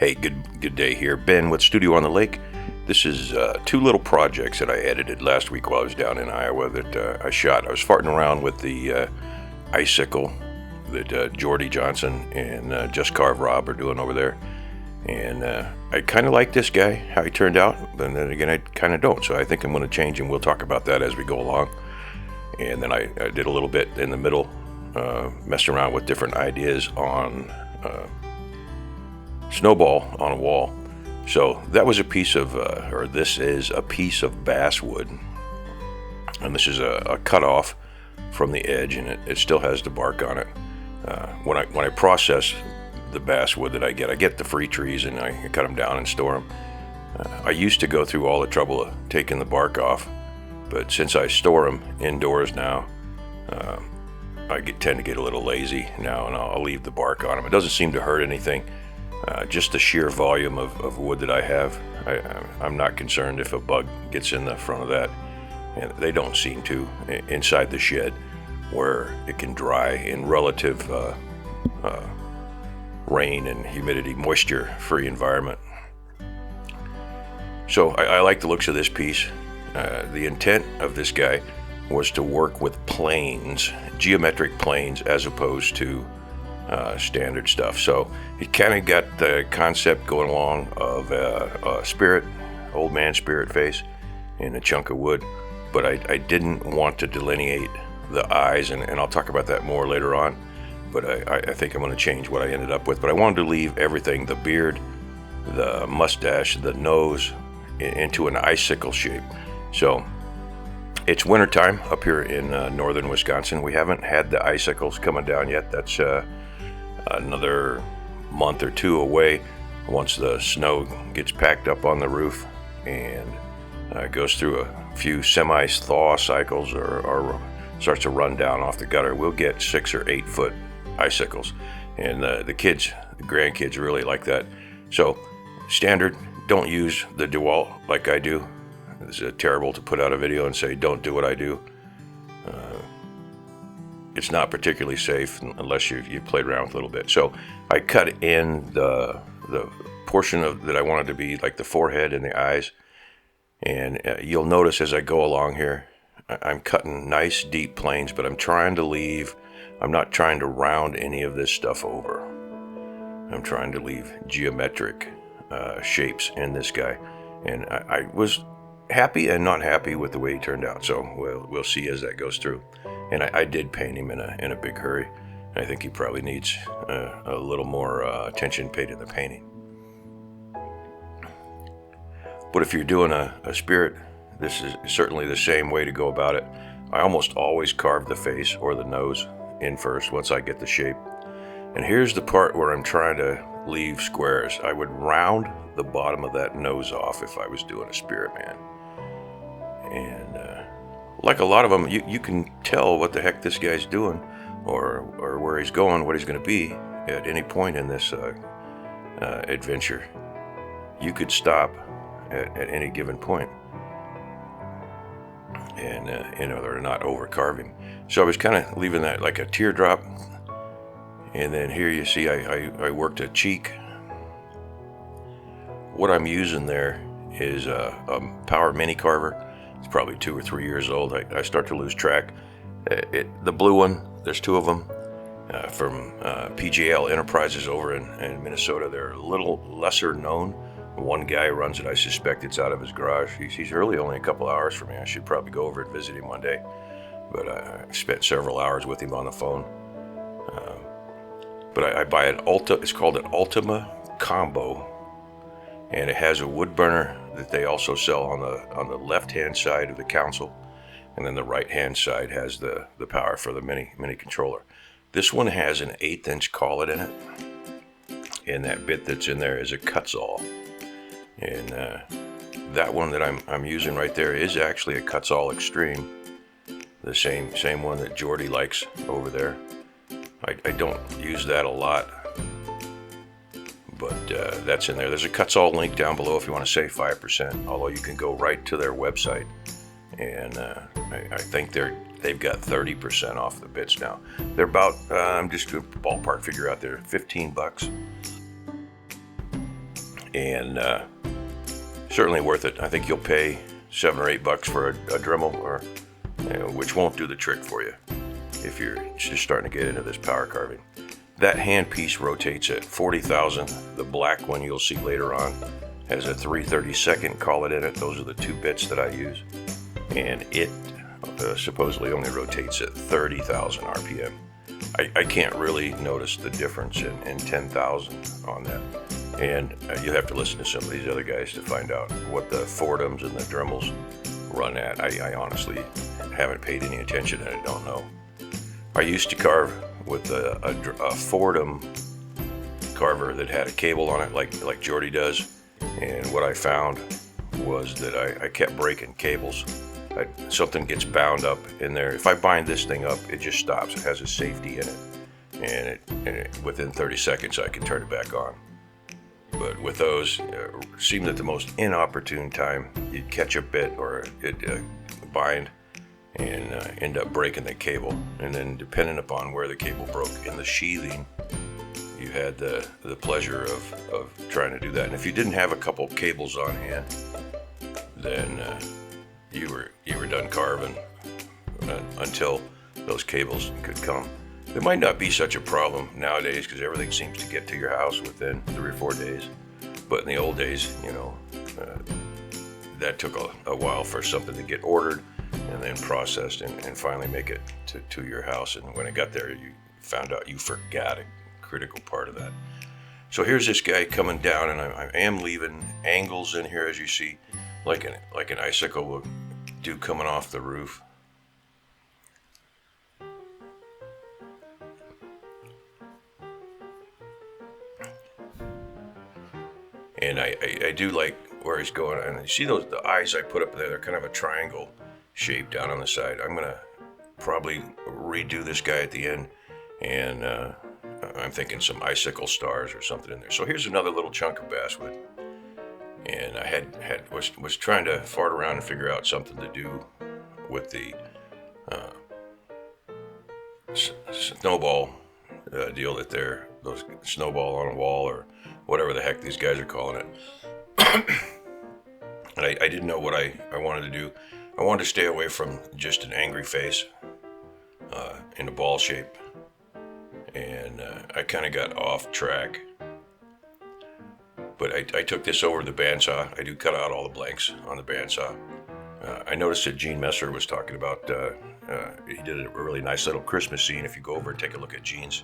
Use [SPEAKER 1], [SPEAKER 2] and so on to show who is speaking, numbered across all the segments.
[SPEAKER 1] Hey, good day here. Ben with Studio on the Lake. This is two little projects that I edited last week while I was down in Iowa that I shot. I was farting around with the Icicle that Jordy Johnson and Just Carve Rob are doing over there. And I kind of like this guy, how he turned out, but then again, I kind of don't. So I think I'm going to change him. We'll talk about that as we go along. And then I did a little bit in the middle, messing around with different ideas on Snowball on a wall. So that was a piece of, or this is a piece of basswood. And this is a cut off from the edge, and it still has the bark on it. When I process the basswood that I get the free trees and I cut them down and store them. I used to go through all the trouble of taking the bark off, but since I store them indoors now, I tend to get a little lazy now, and I'll leave the bark on them. It doesn't seem to hurt anything. Just the sheer volume of wood that I have, I'm not concerned if a bug gets in the front of that, and they don't seem to inside the shed where it can dry in relative rain and humidity, moisture-free environment. So I like the looks of this piece. The intent of this guy was to work with planes, geometric planes, as opposed to standard stuff. So he kind of got the concept going along of a spirit, old man spirit face in a chunk of wood, but I didn't want to delineate the eyes, and I'll talk about that more later on. But I think I'm going to change what I ended up with. But I wanted to leave everything, the beard, the mustache, the nose, into an icicle shape. So it's wintertime up here in northern Wisconsin. We haven't had the icicles coming down yet. That's another month or two away once the snow gets packed up on the roof and goes through a few semi-thaw cycles or starts to run down off the gutter. We'll get 6 or 8 foot icicles, and the grandkids really like that. So standard, don't use the DeWalt like I do. It's terrible to put out a video and say don't do what I do. It's not particularly safe unless you played around with a little bit. So I cut in the portion of that I wanted to be like the forehead and the eyes, and you'll notice as I go along here, I'm cutting nice deep planes, but I'm not trying to round any of this stuff over. I'm trying to leave geometric shapes in this guy. And I was happy and not happy with the way he turned out. So we'll see as that goes through. And I did paint him in a big hurry. I think he probably needs a little more attention paid in the painting. But if you're doing a spirit, this is certainly the same way to go about it. I almost always carve the face or the nose in first once I get the shape. And here's the part where I'm trying to leave squares. I would round the bottom of that nose off if I was doing a spirit man. And like a lot of them, you can tell what the heck this guy's doing or where he's going, what he's going to be at any point in this adventure. You could stop at any given point. And in order to not over carving. So I was kind of leaving that like a teardrop. And then here you see I worked a cheek. What I'm using there is a Power Mini Carver. It's probably 2 or 3 years old. I start to lose track. The blue one, there's 2 of them from PGL Enterprises over in Minnesota. They're a little lesser known. One guy runs it. I suspect it's out of his garage. He's really only a couple hours from me. I should probably go over and visit him one day. But I spent several hours with him on the phone. But I buy it's called an Ultima Combo. And it has a wood burner that they also sell on the left-hand side of the console. And then the right-hand side has the power for the mini controller. This one has an 1/8 inch collet in it. And that bit that's in there is a Kutzall. And that one that I'm using right there is actually a Kutzall Extreme, the same one that Jordy likes over there. I don't use that a lot, but that's in there. There's a Kutzall link down below if you want to save 5%. Although you can go right to their website, and I think they've got 30% off the bits now. They're about I'm just doing a ballpark figure out there, $15. and certainly worth it. I think you'll pay $7 or $8 for a Dremel, or which won't do the trick for you if you're just starting to get into this power carving. That hand piece rotates at 40,000. The black one you'll see later on has a 3/32 collet in it. Those are the 2 bits that I use, and it supposedly only rotates at 30,000 RPM. I can't really notice the difference in 10,000 on that, and you have to listen to some of these other guys to find out what the Fordhams and the Dremels run at. I honestly haven't paid any attention, and I don't know. I used to carve with a Fordham carver that had a cable on it, like Jordy does, and what I found was that I kept breaking cables. Something gets bound up in there. If I bind this thing up, it just stops. It has a safety in it, and within 30 seconds I can turn it back on. But with those, it seemed at the most inopportune time, you'd catch a bit or it'd bind and end up breaking the cable. And then depending upon where the cable broke in the sheathing, you had the pleasure of trying to do that. And if you didn't have a couple cables on hand, then you were done carving until those cables could come. It might not be such a problem nowadays because everything seems to get to your house within 3 or 4 days. But in the old days, that took a while for something to get ordered and then processed and finally make it to your house. And when it got there, you found out you forgot a critical part of that. So here's this guy coming down, and I am leaving angles in here, as you see, like an icicle will do coming off the roof. And I do like where he's going. And you see the eyes I put up there, they're kind of a triangle shape down on the side. I'm gonna probably redo this guy at the end, and I'm thinking some icicle stars or something in there. So here's another little chunk of basswood. And I was trying to fart around and figure out something to do with the snowball deal that those snowball on a wall or whatever the heck these guys are calling it. And I didn't know what I wanted to do. I wanted to stay away from just an angry face in a ball shape, and I kind of got off track. But I took this over to the bandsaw. I do cut out all the blanks on the bandsaw. I noticed that Gene Messer was talking about, he did a really nice little Christmas scene. If you go over and take a look at Gene's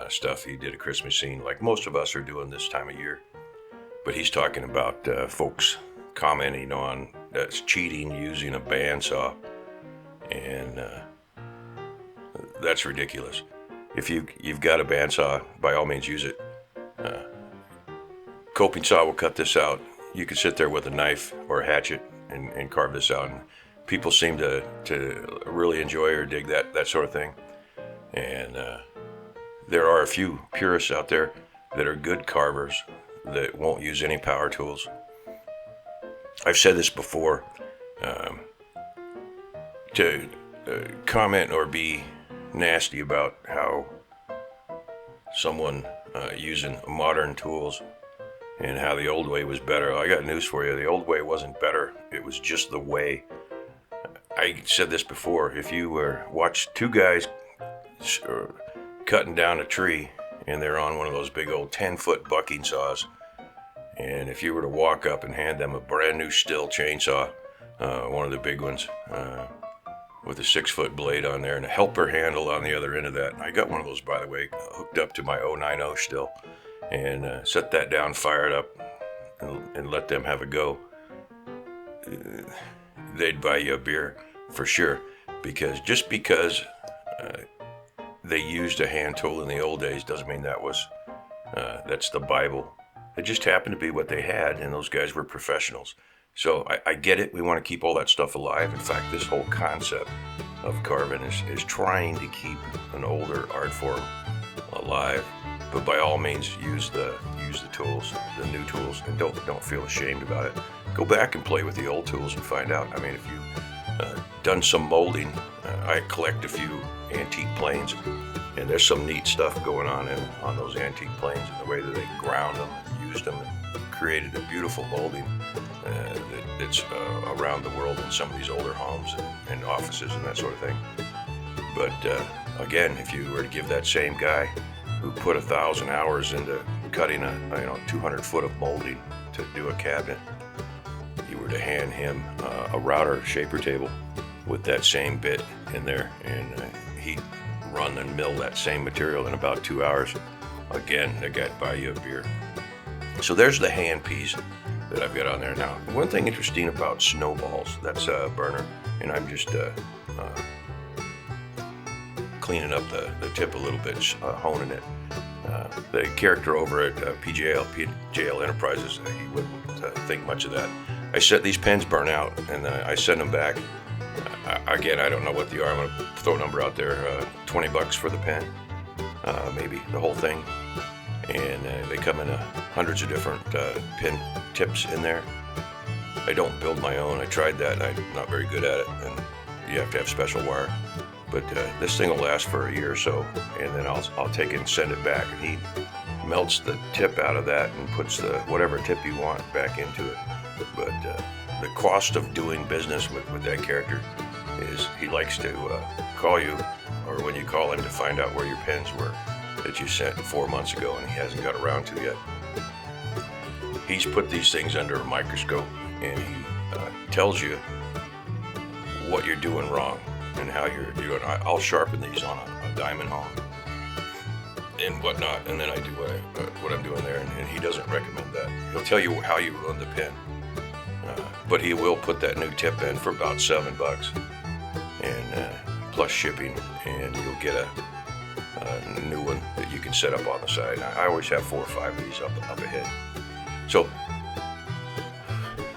[SPEAKER 1] stuff, he did a Christmas scene like most of us are doing this time of year. But he's talking about folks commenting on that's cheating using a bandsaw, and that's ridiculous. If you've got a bandsaw, by all means use it. Coping saw will cut this out. You can sit there with a knife or a hatchet and carve this out. And people seem to really enjoy or dig that sort of thing. And there are a few purists out there that are good carvers that won't use any power tools. I've said this before. To comment or be nasty about how someone using modern tools and how the old way was better. I got news for you. The old way wasn't better. It was just the way. I said this before. If you watch 2 guys cutting down a tree and they're on one of those big old 10-foot bucking saws, and if you were to walk up and hand them a brand new Stihl chainsaw, one of the big ones, with a 6-foot blade on there and a helper handle on the other end of that. I got one of those, by the way, hooked up to my 090 Stihl, and set that down, fire it up, and let them have a go. They'd buy you a beer for sure, because just because they used a hand tool in the old days doesn't mean that's the Bible. It just happened to be what they had, and those guys were professionals. So I get it. We want to keep all that stuff alive. In fact, this whole concept of carving is trying to keep an older art form alive. But by all means, use the tools, the new tools, and don't feel ashamed about it. Go back and play with the old tools and find out. I mean, if you've done some molding, I collect a few antique planes, and there's some neat stuff going on those antique planes and the way that they ground them and used them and created a beautiful molding that's around the world in some of these older homes and offices and that sort of thing. But again, if you were to give that same guy who put 1,000 hours into cutting a 200 foot of molding to do a cabinet, you were to hand him a router shaper table with that same bit in there, and he'd run and mill that same material in about 2 hours. Again, the guy'd buy you a beer. So there's the hand piece that I've got on there. Now, one thing interesting about Snowballs, that's a burner, and I'm just cleaning up the tip a little bit, honing it. The character over at PJL Enterprises, he wouldn't think much of that. I set these pens burn out, and I send them back. Again, I don't know what they are. I'm going to throw a number out there, $20 for the pen, maybe the whole thing. And they come in hundreds of different pin tips in there. I don't build my own. I tried that. I'm not very good at it, and you have to have special wire. But this thing will last for a year or so, and then I'll take it and send it back. And he melts the tip out of that and puts the whatever tip you want back into it. But the cost of doing business with that character is he likes to call you, or when you call him, to find out where your pens were that you sent 4 months ago and he hasn't got around to yet. He's put these things under a microscope, and he tells you what you're doing wrong and how you're doing. I'll sharpen these on a diamond hone and whatnot, and then I do what I'm doing there, and he doesn't recommend that. He'll tell you how you run the pen, but he will put that new tip in for about $7 and plus shipping, and you'll get a new one that you can set up on the side. I always have 4 or 5 of these up ahead. So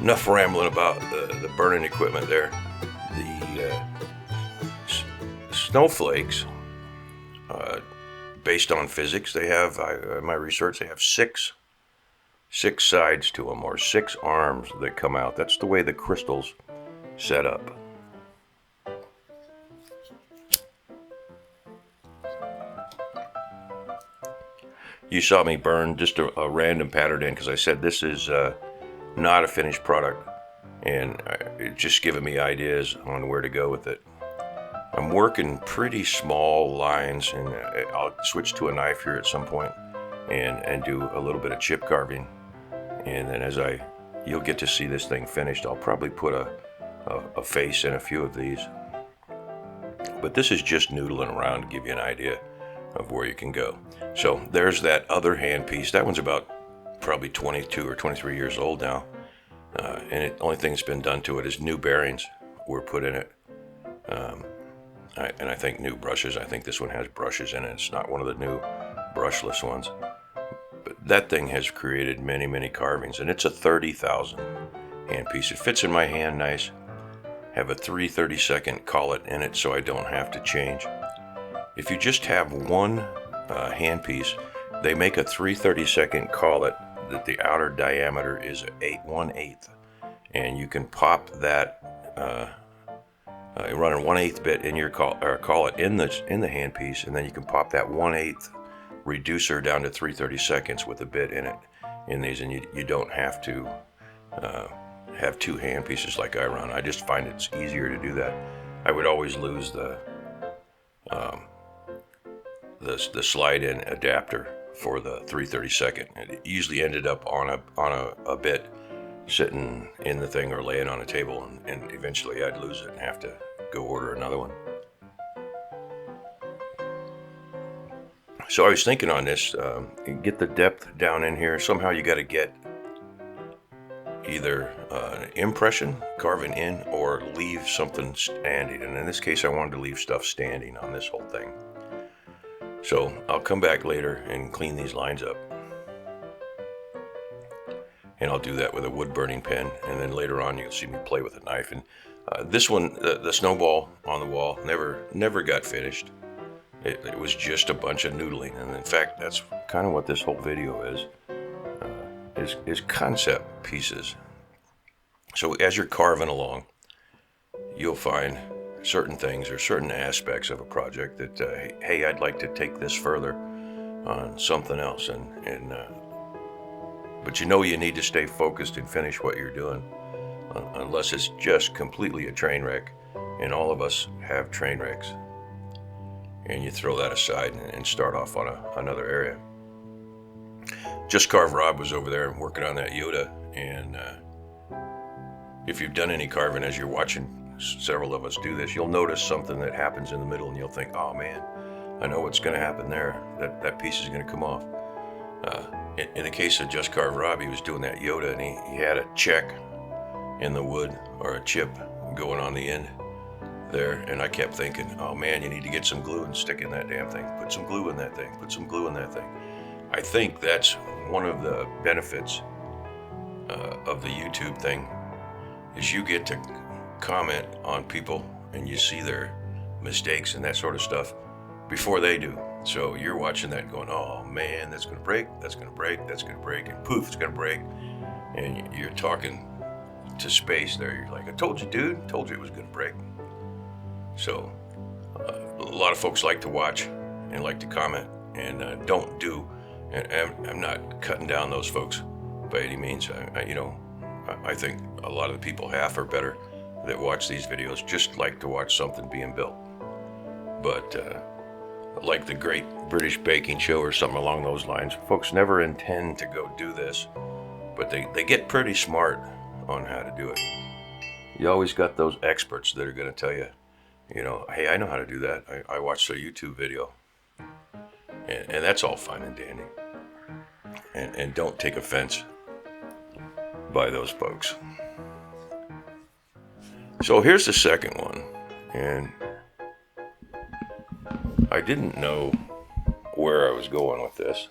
[SPEAKER 1] enough rambling about the burning equipment there. The snowflakes, based on physics, they have, in my research, they have six sides to them, or 6 arms that come out. That's the way the crystal's set up. You saw me burn just a random pattern in because I said this is not a finished product, and it's just giving me ideas on where to go with it. I'm working pretty small lines, and I'll switch to a knife here at some point and do a little bit of chip carving, and then you'll get to see this thing finished. I'll probably put a face in a few of these, but this is just noodling around to give you an idea of where you can go. So there's that other hand piece. That one's about probably 22 or 23 years old now, and the only thing that's been done to it is new bearings were put in it, and I think new brushes. I think this one has brushes in it. It's not one of the new brushless ones, but that thing has created many, many carvings, and it's a 30,000 hand piece. It fits in my hand nice. Have a 3/32 collet in it, so I don't have to change. If you just have one hand piece, they make a 3/32 collet that the outer diameter is 1/8, and you can pop that. You run a 1/8 bit in your collet in the hand piece, and then you can pop that 1/8 reducer down to 3/32 with a bit in it in these, and you don't have to have 2 hand pieces like I run. I just find it's easier to do that. I would always lose the slide-in adapter for the 3/32. It usually ended up on a bit sitting in the thing or laying on a table, and eventually I'd lose it and have to go order another one. So I was thinking on this, get the depth down in here. Somehow you got to get either an impression carving in or leave something standing, and in this case I wanted to leave stuff standing on this whole thing. So I'll come back later and clean these lines up, and I'll do that with a wood burning pen, and then later on you'll see me play with a knife. And this one, the snowball on the wall, never got finished. It was just a bunch of noodling, and in fact that's kind of what this whole video is concept pieces. So as you're carving along, you'll find certain things or certain aspects of a project that, hey, I'd like to take this further on something else, and But you know you need to stay focused and finish what you're doing, unless it's just completely a train wreck, and all of us have train wrecks. And you throw that aside and start off on another area. Just Carve Rob was over there working on that Yoda, and if you've done any carving as you're watching several of us do this, you'll notice something that happens in the middle, and you'll think, oh man, I know what's going to happen there. That piece is going to come off. In the case of Just Carve Rob, he was doing that Yoda, and he had a check in the wood, or a chip going on the end there, and I kept thinking, oh man, you need to get some glue and stick in that damn thing. Put some glue in that thing. Put some glue in that thing. I think that's one of the benefits of the YouTube thing, is you get to comment on people and you see their mistakes and that sort of stuff before they do. So you're watching that going, oh man, that's going to break, that's going to break, that's going to break, and poof, it's going to break. And you're talking to space there. You're like, I told you, dude, told you it was going to break. So a lot of folks like to watch and like to comment and don't do. And I'm not cutting down those folks by any means. I think a lot of the people, half or better, that watch these videos just like to watch something being built. But like the Great British Baking Show or something along those lines, folks never intend to go do this, but they get pretty smart on how to do it. You always got those experts that are going to tell you, hey, I know how to do that. I watched a YouTube video. And that's all fine and dandy. And don't take offense by those folks. So here's the second one. And I didn't know where I was going with this.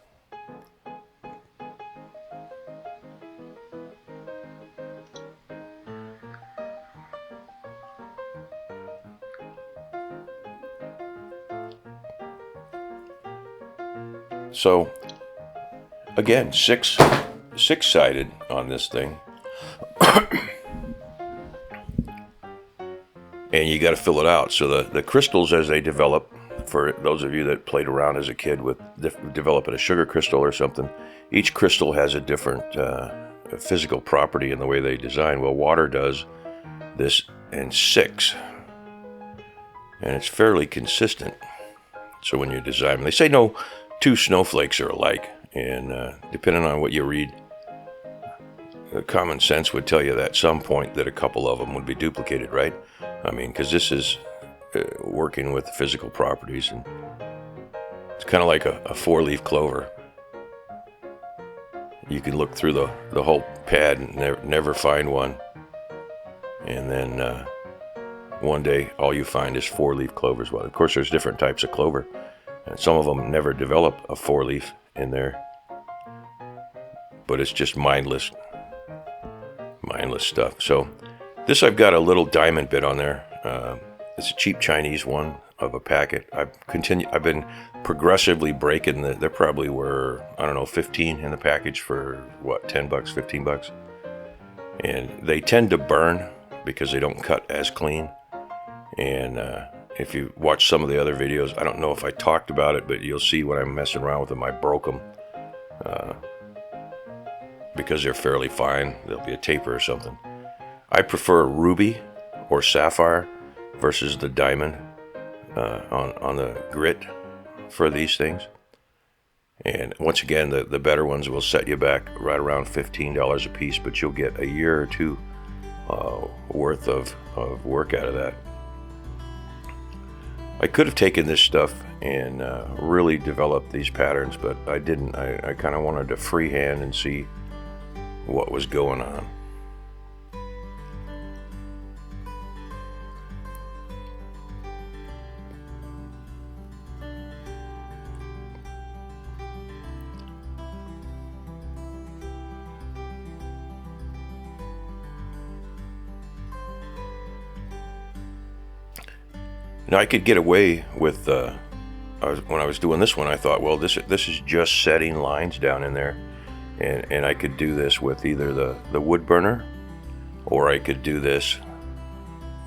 [SPEAKER 1] So, again, six-sided on this thing. And you got to fill it out. So the crystals, as they develop, for those of you that played around as a kid with developing a sugar crystal or something, each crystal has a different physical property in the way they design. Well, water does this in 6. And it's fairly consistent. So when you design, they say no 2 snowflakes are alike, and depending on what you read, common sense would tell you that at some point that a couple of them would be duplicated, right? I mean, because this is working with physical properties, and it's kind of like a 4-leaf clover. You can look through the whole pad and never find one, and then one day all you find is 4-leaf clovers. Well, of course, there's different types of clover. And some of them never develop a 4-leaf in there, but it's just mindless stuff. So this, I've got a little diamond bit on there. It's a cheap Chinese one of a packet. I've been progressively breaking there probably were, 15 in the package for what, $10, $15, and they tend to burn because they don't cut as clean. And if you watch some of the other videos, I don't know if I talked about it, but you'll see when I'm messing around with them, I broke them because they're fairly fine. There'll be a taper or something. I prefer ruby or sapphire versus the diamond on the grit for these things. And once again, the better ones will set you back right around $15 a piece, but you'll get a year or two worth of work out of that. I could have taken this stuff and really developed these patterns, but I didn't. I kind of wanted to freehand and see what was going on. Now I could get away with, when I was doing this one, I thought, well, this is just setting lines down in there, and I could do this with either the wood burner, or I could do this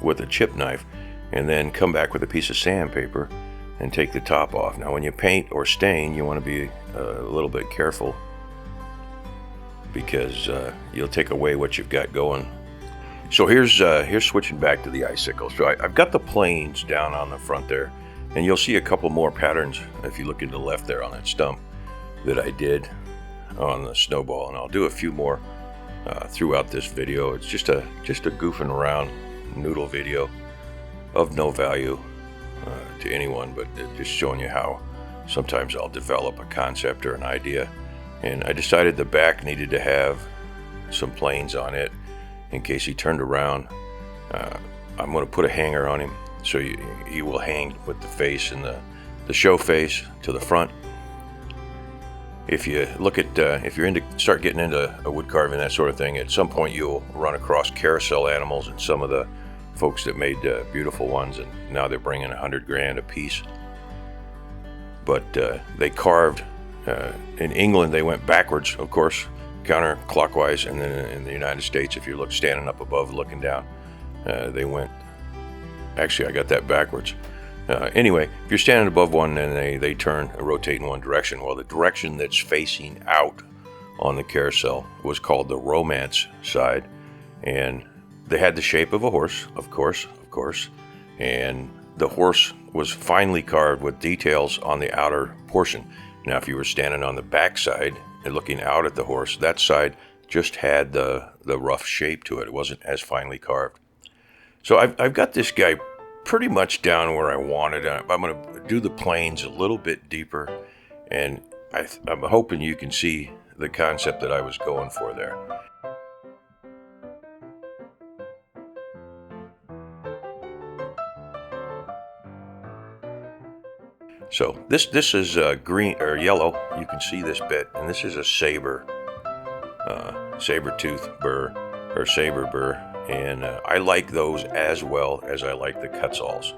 [SPEAKER 1] with a chip knife, and then come back with a piece of sandpaper and take the top off. Now when you paint or stain, you want to be a little bit careful, because you'll take away what you've got going. So here's switching back to the icicle. So I've got the planes down on the front there, and you'll see a couple more patterns if you look to the left there on that stump that I did on the Snowball, and I'll do a few more throughout this video. It's just a goofing around noodle video of no value to anyone, but just showing you how sometimes I'll develop a concept or an idea. And I decided the back needed to have some planes on it in case he turned around. I'm going to put a hanger on him so he will hang with the face and the show face to the front. If you look at, if you're start getting into a wood carving, that sort of thing, at some point you'll run across carousel animals, and some of the folks that made beautiful ones, and now they're bringing $100,000 a piece. But they carved, in England they went backwards, of course, counterclockwise, and then in the United States, if you look standing up above looking down, they went, actually I got that backwards. Anyway, if you're standing above one and they turn, rotate in one direction, well, the direction that's facing out on the carousel was called the romance side, and they had the shape of a horse, of course, and the horse was finely carved with details on the outer portion. Now, if you were standing on the back side and looking out at the horse, that side just had the rough shape to it. It wasn't as finely carved. So I've got this guy pretty much down where I wanted. I'm going to do the planes a little bit deeper, and I'm hoping you can see the concept that I was going for there. So this is green or yellow. You can see this bit, and this is a saber tooth burr or saber burr, and I like those as well as I like the Quetzals.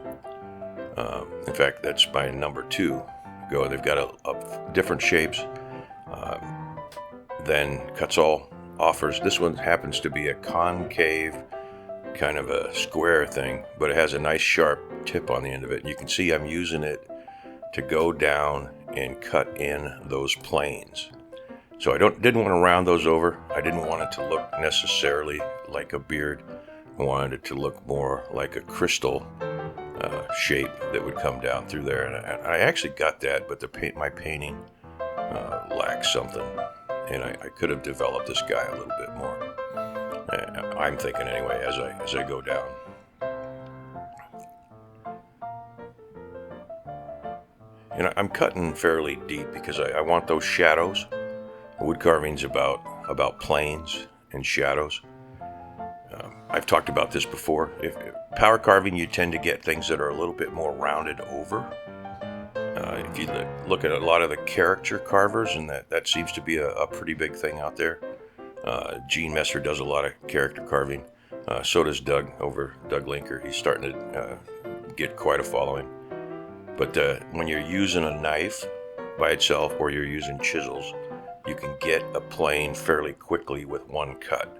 [SPEAKER 1] In fact, that's my number 2. They've got a different shapes than Quetzal offers. This one happens to be a concave, kind of a square thing, but it has a nice sharp tip on the end of it. And you can see I'm using it to go down and cut in those planes. So I didn't want to round those over. I didn't want it to look necessarily like a beard. I wanted it to look more like a crystal shape that would come down through there. And I actually got that, but my painting lacks something, and I could have developed this guy a little bit more. I'm thinking anyway as I go down. And I'm cutting fairly deep because I want those shadows. Wood carving's about planes and shadows. I've talked about this before. If power carving, you tend to get things that are a little bit more rounded over. If you look at a lot of the character carvers, and that seems to be a pretty big thing out there. Gene Messer does a lot of character carving. So does Doug Linker. He's starting to get quite a following. But when you're using a knife by itself, or you're using chisels, you can get a plane fairly quickly with one cut.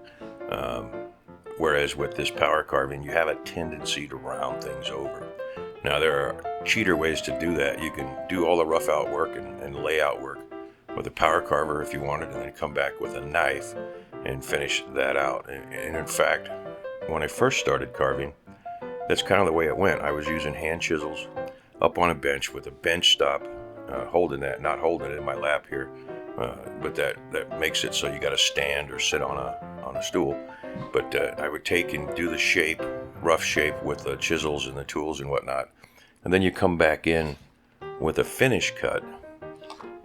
[SPEAKER 1] Whereas with this power carving, you have a tendency to round things over. Now, there are cheater ways to do that. You can do all the rough out work and layout work with a power carver if you wanted, and then come back with a knife and finish that out. And in fact, when I first started carving, that's kind of the way it went. I was using hand chisels up on a bench with a bench stop, not holding it in my lap here, but that makes it so you got to stand or sit on a stool. But I would take and do the rough shape with the chisels and the tools and whatnot, and then you come back in with a finish cut,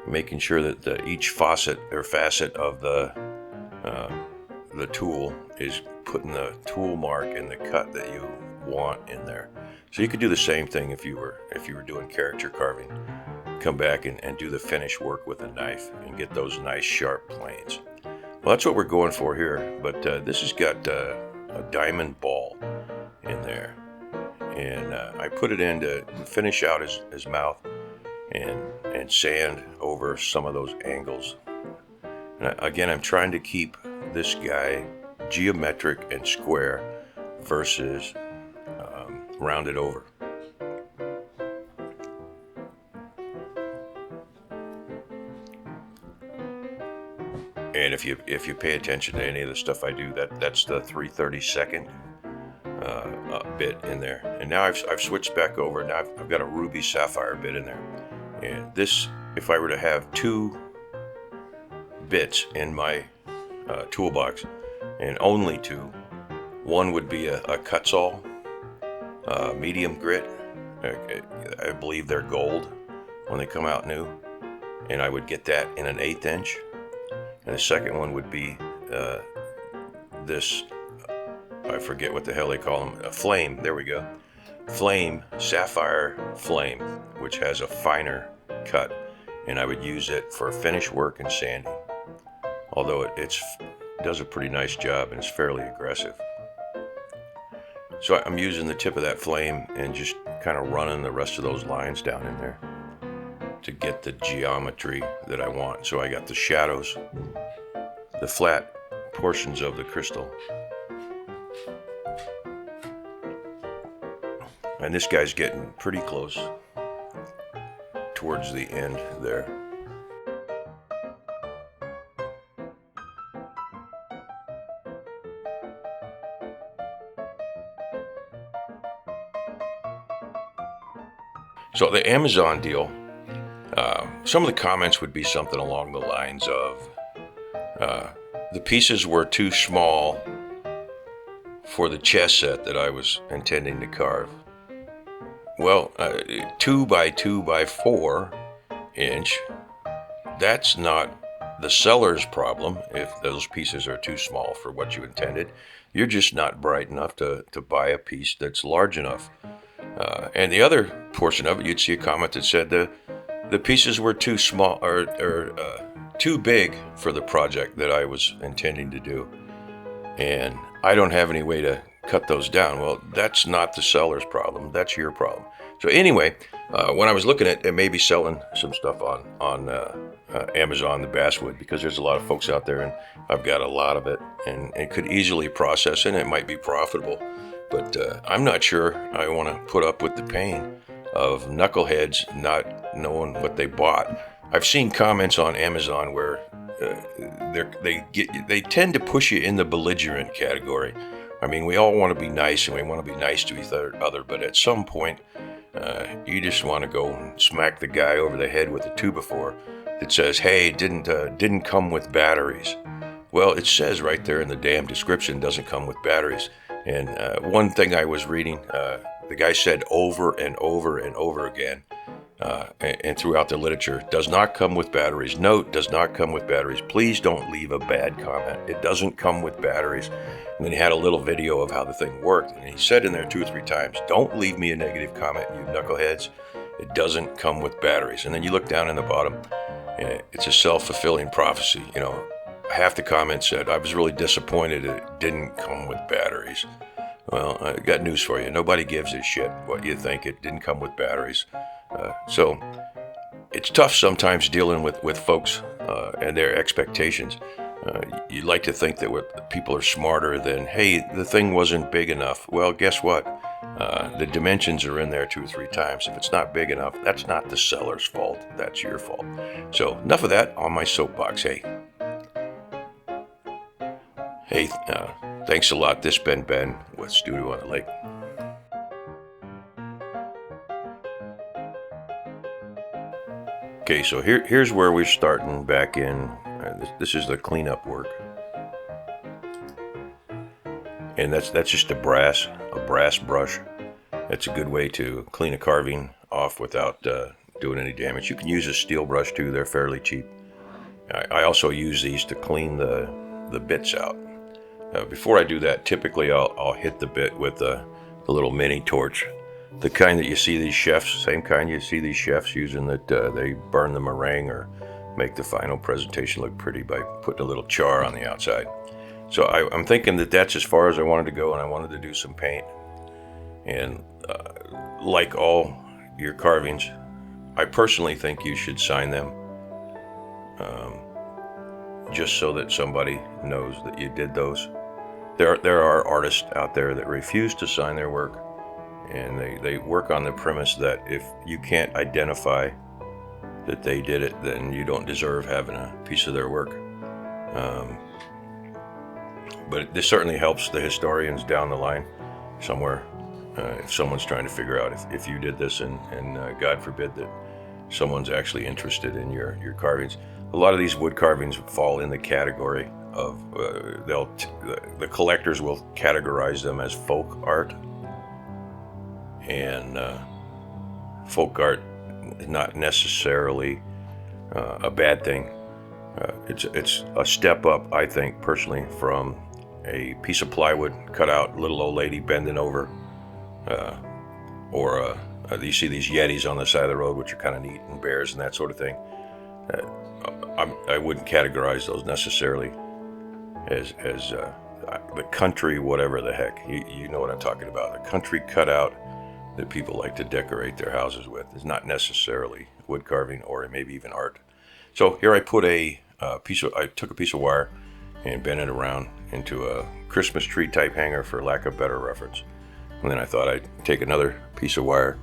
[SPEAKER 1] making sure that each facet of the tool is putting the tool mark in the cut that you want in there. So you could do the same thing if you were doing character carving. Come back and do the finish work with a knife and get those nice sharp planes. Well, that's what we're going for here, but this has got a diamond ball in there, and I put it in to finish out his mouth and sand over some of those angles. And again, I'm trying to keep this guy geometric and square versus rounded over. And if you pay attention to any of the stuff I do, that's the 3/32 bit in there. And now I've switched back over. Now I've got a ruby sapphire bit in there. And this, if I were to have 2 bits in my toolbox, and only 2, one would be a Icicle medium grit. I believe they're gold when they come out new, and I would get that in an 1/8 inch. And the second one would be this, I forget what the hell they call them, a flame, there we go. Flame, sapphire flame, which has a finer cut, and I would use it for finish work and sanding. Although it does a pretty nice job and it's fairly aggressive. So I'm using the tip of that flame and just kind of running the rest of those lines down in there to get the geometry that I want. So I got the shadows, the flat portions of the crystal. And this guy's getting pretty close towards the end there. So the Amazon deal, some of the comments would be something along the lines of, the pieces were too small for the chess set that I was intending to carve. Well, 2 by 2 by 4 inch, that's not the seller's problem if those pieces are too small for what you intended. You're just not bright enough to buy a piece that's large enough. And the other portion of it, you'd see a comment that said the pieces were too small or too big for the project that I was intending to do. And I don't have any way to cut those down. Well, that's not the seller's problem. That's your problem. So anyway, when I was looking at maybe selling some stuff on Amazon, the basswood, because there's a lot of folks out there, and I've got a lot of it, and it could easily process, and it might be profitable. But I'm not sure I want to put up with the pain of knuckleheads not knowing what they bought. I've seen comments on Amazon where they tend to push you in the belligerent category. I mean, we all want to be nice, and we want to be nice to each other, but at some point, you just want to go and smack the guy over the head with a 2x4 that says, "Hey, it didn't come with batteries." Well, it says right there in the damn description, doesn't come with batteries. And one thing I was reading, the guy said over and over and over again, and throughout the literature, does not come with batteries. Note, does not come with batteries. Please don't leave a bad comment. It doesn't come with batteries. And then he had a little video of how the thing worked. And he said in there 2 or 3 times, don't leave me a negative comment, you knuckleheads. It doesn't come with batteries. And then you look down in the bottom, it's a self-fulfilling prophecy. You know, half the comments said, I was really disappointed it didn't come with batteries. Well, I got news for you. Nobody gives a shit what you think. It didn't come with batteries. So it's tough sometimes dealing with folks and their expectations. You like to think that people are smarter than, hey, the thing wasn't big enough. Well, guess what? The dimensions are in there 2 or 3 times. If it's not big enough, that's not the seller's fault. That's your fault. So enough of that on my soapbox. Hey, thanks a lot. This been Ben with Studio on the Lake. Okay, so here's where we're starting back in. This is the cleanup work, and that's just a brass brush. That's a good way to clean a carving off without doing any damage. You can use a steel brush too; they're fairly cheap. I also use these to clean the bits out. Before I do that, typically I'll hit the bit with the little mini torch. The kind that you see these chefs, same kind you see these chefs using, that they burn the meringue or make the final presentation look pretty by putting a little char on the outside. So I'm thinking that that's as far as I wanted to go, and I wanted to do some paint. And like all your carvings, I personally think you should sign them, just so that somebody knows that you did those. There are artists out there that refuse to sign their work. And they work on the premise that if you can't identify that they did it, then you don't deserve having a piece of their work. But this certainly helps the historians down the line somewhere. If someone's trying to figure out if you did this, and God forbid that someone's actually interested in your carvings. A lot of these wood carvings fall in the category of, the collectors will categorize them as folk art. And folk art is not necessarily a bad thing. It's a step up, I think, personally, from a piece of plywood cut out, little old lady bending over, or you see these Yetis on the side of the road, which are kind of neat, and bears and that sort of thing. I wouldn't categorize those necessarily as the country, whatever the heck. You know what I'm talking about. The country cutout that people like to decorate their houses with is not necessarily wood carving or maybe even art. So here I put I took a piece of wire and bent it around into a Christmas tree type hanger, for lack of better reference. And then I thought I'd take another piece of wire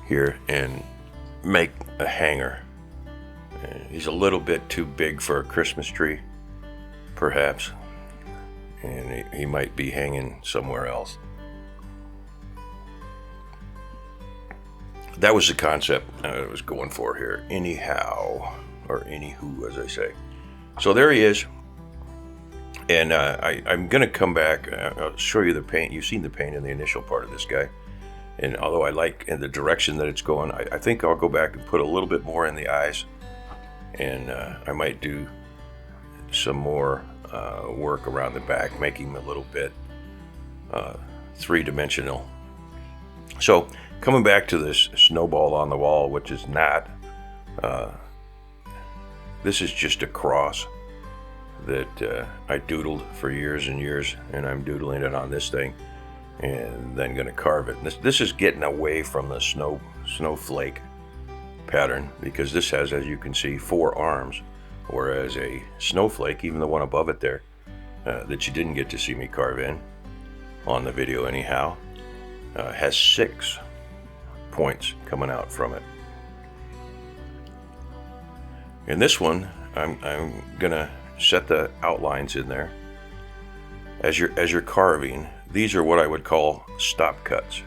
[SPEAKER 1] here and make a hanger. He's a little bit too big for a Christmas tree, perhaps, and he might be hanging somewhere else. That was the concept I was going for here, anyhow, or anywho, as I say. So there he is, and I'm going to come back. I'll show you the paint. You've seen the paint in the initial part of this guy, and although I like in the direction that it's going, I think I'll go back and put a little bit more in the eyes, and I might do some more work around the back, making him a little bit three-dimensional. So coming back to this snowball on the wall, which is not, this is just a cross that I doodled for years and years, and I'm doodling it on this thing and then going to carve it. This is getting away from the snowflake pattern, because this has, as you can see, 4 arms, whereas a snowflake, even the one above it there, that you didn't get to see me carve in on the video anyhow, has 6 points coming out from it. In this one, I'm gonna set the outlines in there. As you're carving, these are what I would call stop cuts.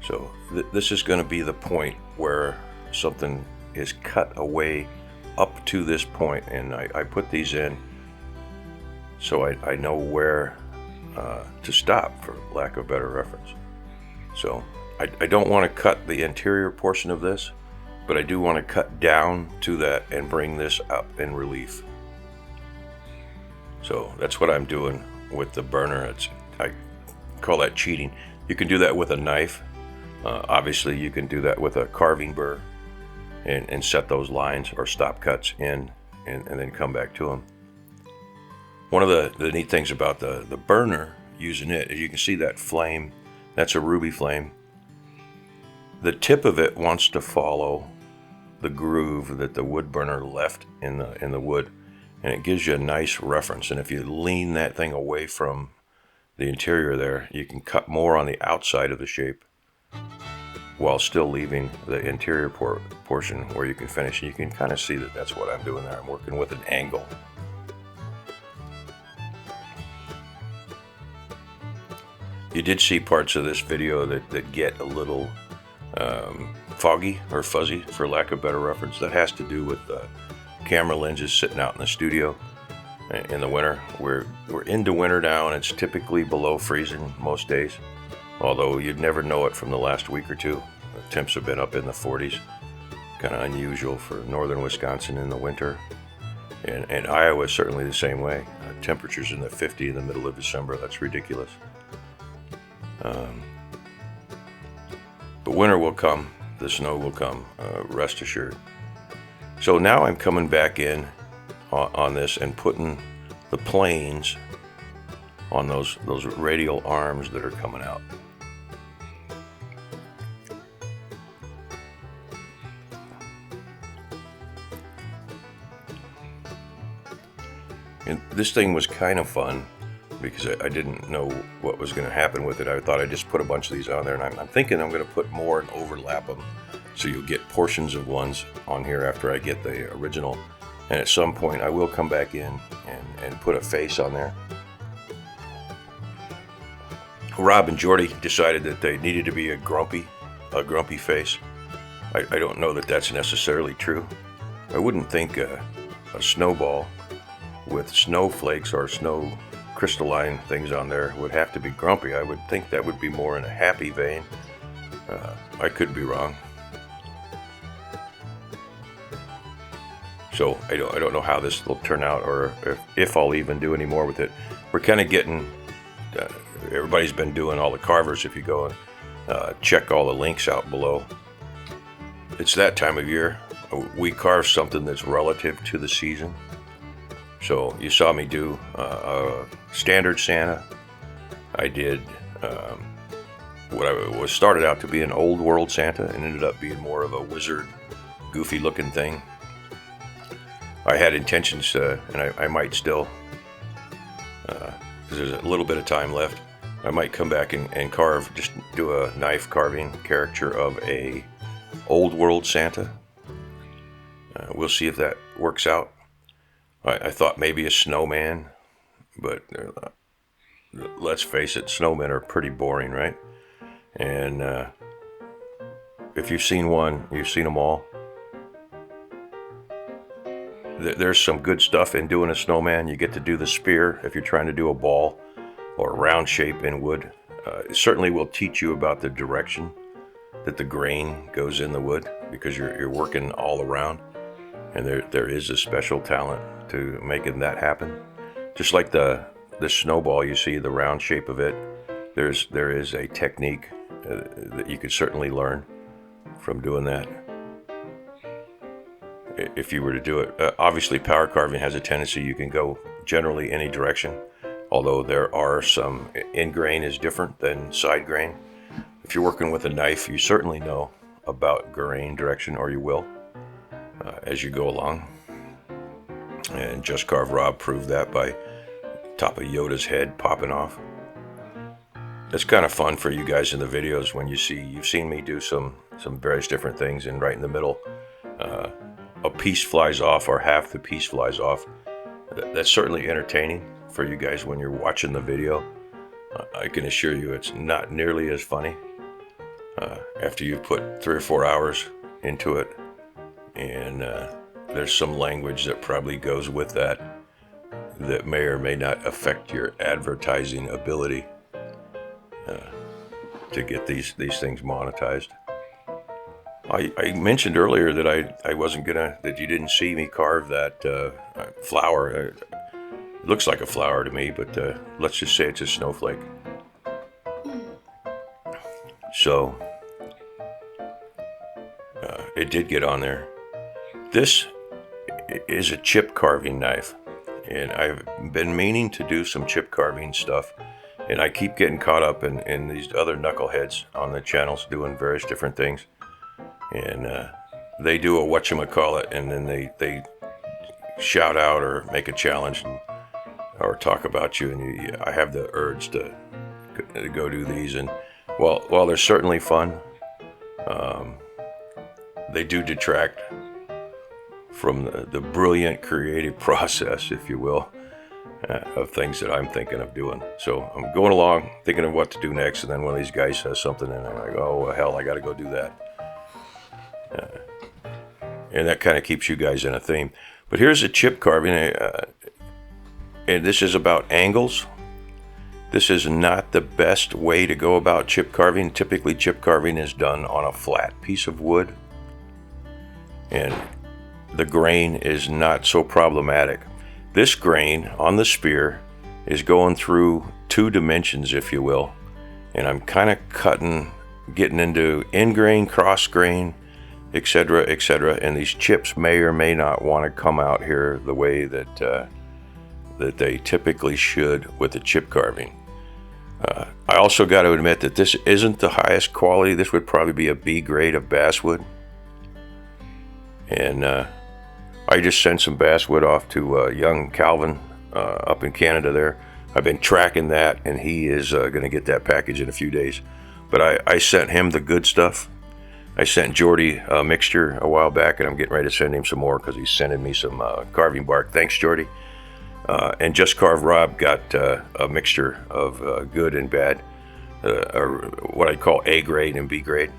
[SPEAKER 1] So this is going to be the point where something is cut away up to this point, and I put these in so I know where to stop, for lack of better reference. So I don't want to cut the interior portion of this, but I do want to cut down to that and bring this up in relief. So that's what I'm doing with the burner. I call that cheating. You can do that with a knife. Obviously you can do that with a carving burr and set those lines or stop cuts in, and then come back to them. One of the neat things about the burner, using it, is you can see that flame. That's a ruby flame. The tip of it wants to follow the groove that the wood burner left in the wood, and it gives you a nice reference. And if you lean that thing away from the interior there, you can cut more on the outside of the shape while still leaving the interior portion where you can finish. And you can kind of see that that's what I'm doing there. I'm working with an angle. You did see parts of this video that get a little foggy or fuzzy, for lack of better reference. That has to do with the camera lenses sitting out in the studio in the winter. We're into winter now, and it's typically below freezing most days, although you'd never know it from the last week or two. The temps have been up in the 40s, kind of unusual for northern Wisconsin in the winter, and Iowa is certainly the same way. Temperatures in the 50 in the middle of December. That's ridiculous. But winter will come, the snow will come, rest assured. So now I'm coming back in on this and putting the planes on those radial arms that are coming out. And this thing was kind of fun, because I didn't know what was going to happen with it. I thought I'd just put a bunch of these on there, and I'm thinking I'm going to put more and overlap them, so you'll get portions of ones on here after I get the original. And at some point I will come back in and put a face on there. Rob and Jordy decided that they needed to be a grumpy face. I don't know that that's necessarily true. I wouldn't think a snowball with snowflakes or snow crystalline things on there would have to be grumpy. I would think that would be more in a happy vein. I could be wrong. So I don't know how this will turn out, or if I'll even do any more with it. We're kind of getting, everybody's been doing all the carvers. If you go and check all the links out below, it's that time of year. We carve something that's relative to the season. So you saw me do a standard Santa. I did what was started out to be an old world Santa and ended up being more of a wizard, goofy looking thing. I had intentions, and I might still, because there's a little bit of time left, I might come back and carve, just do a knife carving caricature of a old world Santa. We'll see if that works out. I thought maybe a snowman, but let's face it, snowmen are pretty boring, right? And if you've seen one, you've seen them all. There's some good stuff in doing a snowman. You get to do the spear if you're trying to do a ball or a round shape in wood. It certainly will teach you about the direction that the grain goes in the wood, because you're working all around, and there is a special talent to making that happen. Just like the snowball, you see the round shape of it. There is a technique that you could certainly learn from doing that, if you were to do it. Obviously, power carving has a tendency you can go generally any direction, although there are some, in grain is different than side grain. If you're working with a knife, you certainly know about grain direction, or you will as you go along. And Just Carve Rob proved that by top of Yoda's head popping off. It's kind of fun for you guys in the videos when you've seen me do some various different things, and right in the middle a piece flies off, or half the piece flies off. That's certainly entertaining for you guys when you're watching the video. I can assure you it's not nearly as funny after you've put 3 or 4 hours into it, and there's some language that probably goes with that may or may not affect your advertising ability to get these things monetized. I mentioned earlier that I wasn't that you didn't see me carve that flower. It looks like a flower to me, but let's just say it's a snowflake. So it did get on there. This is a chip carving knife, and I've been meaning to do some chip carving stuff, and I keep getting caught up in these other knuckleheads on the channels doing various different things. And they do a whatchamacallit, and then they shout out or make a challenge or talk about you, and I have the urge to go do these. And while they're certainly fun, they do detract from the brilliant creative process, if you will, of things that I'm thinking of doing. So I'm going along thinking of what to do next, and then one of these guys says something, and I'm like, oh well, hell, I got to go do that. And that kind of keeps you guys in a theme. But here's a chip carving, and this is about angles. This is not the best way to go about chip carving. Typically, chip carving is done on a flat piece of wood, and the grain is not so problematic. This grain on the spear is going through 2 dimensions, if you will, and I'm kind of getting into in grain, cross grain, etc., etc., and these chips may or may not want to come out here the way that they typically should with the chip carving. I also got to admit that this isn't the highest quality. This would probably be a B grade of basswood, and I just sent some basswood off to young Calvin up in Canada there. I've been tracking that, and he is going to get that package in a few days. But I sent him the good stuff. I sent Jordy a mixture a while back, and I'm getting ready to send him some more because he's sending me some carving bark. Thanks, Jordy. And Just Carve Rob got a mixture of good and bad, or what I call A grade and B grade.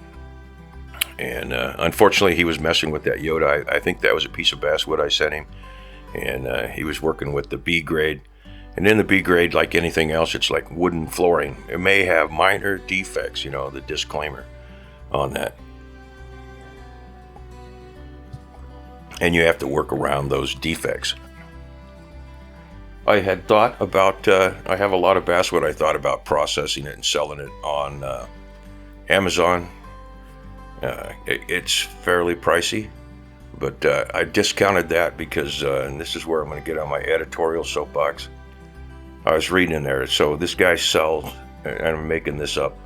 [SPEAKER 1] And unfortunately, he was messing with that Yoda. I think that was a piece of basswood I sent him, and he was working with the B grade. And in the B grade, like anything else, it's like wooden flooring. It may have minor defects, the disclaimer on that. And you have to work around those defects. I had thought about, I have a lot of basswood. I thought about processing it and selling it on Amazon. It's fairly pricey, but I discounted that because, and this is where I'm going to get on my editorial soapbox. I was reading in there. So this guy sells, and I'm making this up,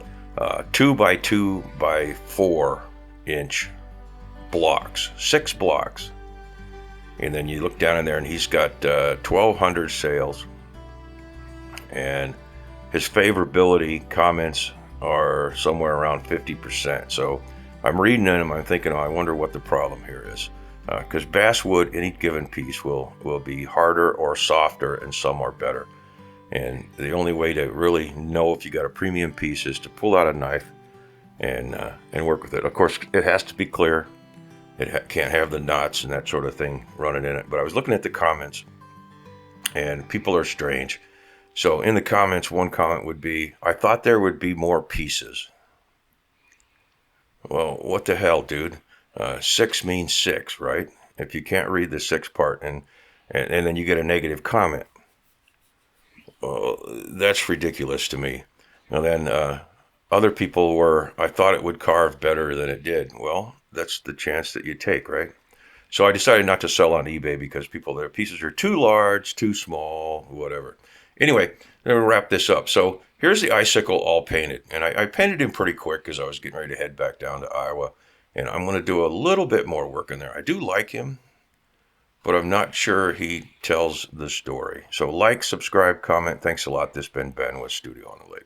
[SPEAKER 1] 2 by 2 by 4 inch blocks, 6 blocks. And then you look down in there and he's got 1,200 sales. And his favorability comments are somewhere around 50%. So I'm reading them, I'm thinking, I wonder what the problem here is. Because basswood, any given piece, will be harder or softer, and some are better. And the only way to really know if you got a premium piece is to pull out a knife and work with it. Of course, it has to be clear. It can't have the knots and that sort of thing running in it. But I was looking at the comments, and people are strange. So in the comments, one comment would be, I thought there would be more pieces. Well, what the hell, dude? 6 means 6, right? If you can't read the 6 part, and then you get a negative comment. Well, that's ridiculous to me. Now then, other people were, I thought it would carve better than it did. Well, that's the chance that you take, right? So I decided not to sell on eBay because their pieces are too large, too small, whatever. Anyway, I'm going to wrap this up. So here's the Icicle all painted. And I painted him pretty quick because I was getting ready to head back down to Iowa. And I'm going to do a little bit more work in there. I do like him, but I'm not sure he tells the story. So like, subscribe, comment. Thanks a lot. This has been Ben with Studio on the Lake.